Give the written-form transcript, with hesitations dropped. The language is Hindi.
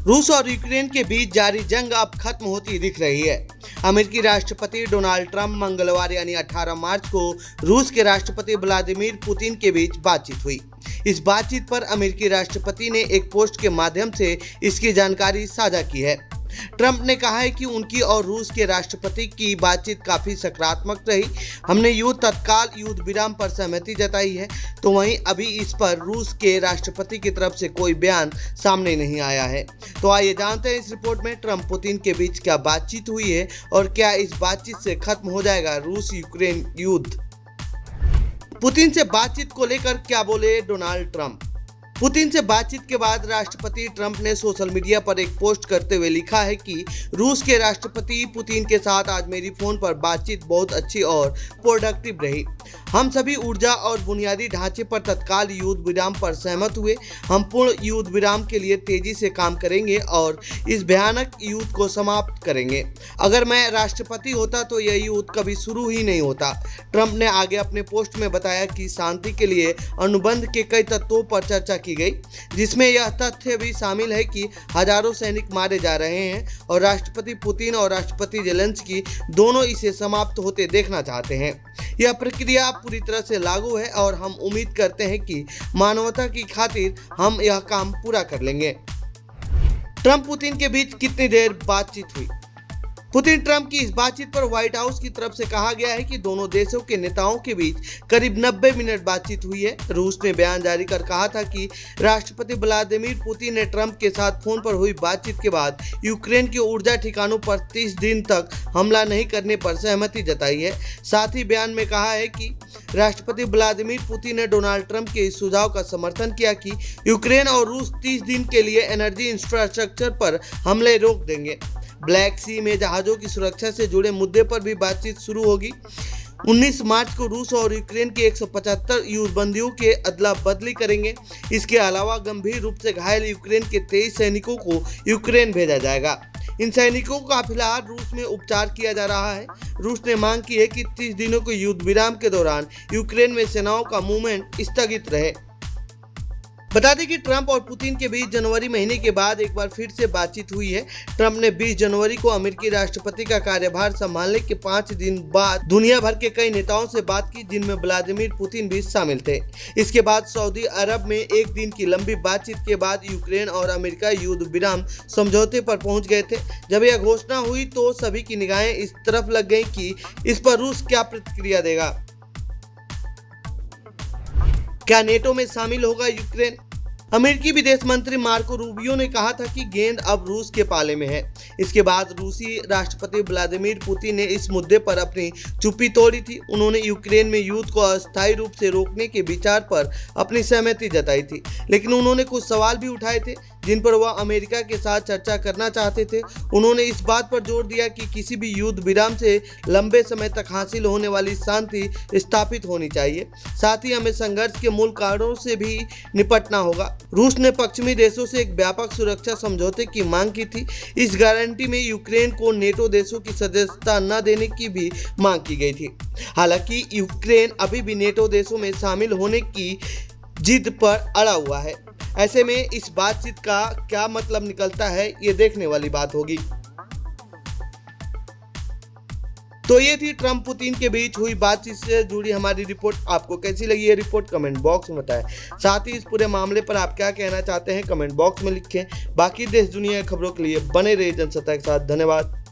रूस और यूक्रेन के बीच जारी जंग अब खत्म होती दिख रही है। अमेरिकी राष्ट्रपति डोनाल्ड ट्रंप मंगलवार यानी 18 मार्च को रूस के राष्ट्रपति व्लादिमीर पुतिन के बीच बातचीत हुई। इस बातचीत पर अमेरिकी राष्ट्रपति ने एक पोस्ट के माध्यम से इसकी जानकारी साझा की है। ट्रंप ने कहा है कि उनकी और रूस के राष्ट्रपति की बातचीत काफी सकारात्मक रही। हमने तत्काल युद्ध विराम पर सहमति जताई है। तो वहीं अभी इस पर रूस के राष्ट्रपति की तरफ से कोई बयान सामने नहीं आया है। तो आइए जानते हैं इस रिपोर्ट में ट्रंप पुतिन के बीच क्या बातचीत हुई है और क्या इस बातचीत से खत्म हो जाएगा रूस यूक्रेन युद्ध। पुतिन से बातचीत को लेकर क्या बोले डोनाल्ड ट्रंप। पुतिन से बातचीत के बाद राष्ट्रपति ट्रंप ने सोशल मीडिया पर एक पोस्ट करते हुए लिखा है कि रूस के राष्ट्रपति पुतिन के साथ आज मेरी फोन पर बातचीत बहुत अच्छी और प्रोडक्टिव रही। हम सभी ऊर्जा और बुनियादी ढांचे पर तत्काल युद्ध विराम पर सहमत हुए। हम पूर्ण युद्ध विराम के लिए तेजी से काम करेंगे और इस भयानक युद्ध को समाप्त करेंगे। अगर मैं राष्ट्रपति होता तो यह युद्ध कभी शुरू ही नहीं होता। ट्रंप ने आगे अपने पोस्ट में बताया कि शांति के लिए अनुबंध के कई तत्वों पर चर्चा की गई, जिसमें यह तथ्य भी शामिल है कि हजारों सैनिक मारे जा रहे हैं और राष्ट्रपति पुतिन और राष्ट्रपति ज़ेलेंस्की दोनों इसे समाप्त होते देखना चाहते हैं। यह प्रक्रिया पूरी तरह से लागू है और हम उम्मीद करते हैं कि मानवता की खातिर हम यह काम पूरा कर लेंगे। ट्रंप पुतिन के बीच कितनी देर बातचीत हुई। पुतिन ट्रंप की इस बातचीत पर व्हाइट हाउस की तरफ से कहा गया है कि दोनों देशों के नेताओं के बीच करीब 90 मिनट बातचीत हुई है। रूस ने बयान जारी कर कहा था कि राष्ट्रपति व्लादिमीर पुतिन ने ट्रंप के साथ फोन पर हुई बातचीत के बाद यूक्रेन के ऊर्जा ठिकानों पर 30 दिन तक हमला नहीं करने पर सहमति जताई है। साथ ही बयान में कहा है कि राष्ट्रपति व्लादिमीर पुतिन ने डोनाल्ड ट्रंप के इस सुझाव का समर्थन किया कि यूक्रेन और रूस 30 दिन के लिए एनर्जी इंफ्रास्ट्रक्चर पर हमले रोक देंगे। ब्लैक सी में जहाज़ों की सुरक्षा से जुड़े मुद्दे पर भी बातचीत शुरू होगी। 19 मार्च को रूस और यूक्रेन के 175 युद्धबंदियों के अदला बदली करेंगे। इसके अलावा गंभीर रूप से घायल यूक्रेन के 23 सैनिकों को यूक्रेन भेजा जाएगा। इन सैनिकों का फिलहाल रूस में उपचार किया जा रहा है। रूस ने मांग की है कि 30 दिनों के युद्ध विराम के दौरान यूक्रेन में सेनाओं का मूवमेंट स्थगित रहे। बता दें कि ट्रंप और पुतिन के बीच जनवरी महीने के बाद एक बार फिर से बातचीत हुई है। ट्रंप ने 20 जनवरी को अमेरिकी राष्ट्रपति का कार्यभार संभालने के 5 दिन बाद दुनिया भर के कई नेताओं से बात की, जिनमें व्लादिमीर पुतिन भी शामिल थे। इसके बाद सऊदी अरब में एक दिन की लंबी बातचीत के बाद यूक्रेन और अमेरिका युद्ध विराम समझौते पर पहुंच गए थे। जब यह घोषणा हुई तो सभी की निगाहें इस तरफ लग गई कि इस पर रूस क्या प्रतिक्रिया देगा। क्या नेटो में शामिल होगा यूक्रेन। अमेरिकी विदेश मंत्री मार्को रूबियो ने कहा था कि गेंद अब रूस के पाले में है। इसके बाद रूसी राष्ट्रपति व्लादिमीर पुतिन ने इस मुद्दे पर अपनी चुप्पी तोड़ी थी। उन्होंने यूक्रेन में युद्ध को अस्थायी रूप से रोकने के विचार पर अपनी सहमति जताई थी, लेकिन उन्होंने कुछ सवाल भी उठाए थे जिन पर वह अमेरिका के साथ चर्चा करना चाहते थे। उन्होंने इस बात पर जोर दिया कि किसी भी युद्ध विराम से लंबे समय तक हासिल होने वाली शांति स्थापित होनी चाहिए। साथ ही हमें संघर्ष के मूल कारणों से भी निपटना होगा। रूस ने पश्चिमी देशों से एक व्यापक सुरक्षा समझौते की मांग की थी। इस गारंटी में यूक्रेन को नेटो देशों की सदस्यता न देने की भी मांग की गई थी। हालांकि यूक्रेन अभी भी नेटो देशों में शामिल होने की जिद पर अड़ा हुआ है। ऐसे में इस बातचीत का क्या मतलब निकलता है, ये देखने वाली बात होगी। तो ये थी ट्रंप पुतिन के बीच हुई बातचीत से जुड़ी हमारी रिपोर्ट। आपको कैसी लगी ये रिपोर्ट कमेंट बॉक्स में बताएं। साथ ही इस पूरे मामले पर आप क्या कहना चाहते हैं कमेंट बॉक्स में लिखें। बाकी देश दुनिया की खबरों के लिए बने रहिए जनसत्ता के साथ। धन्यवाद।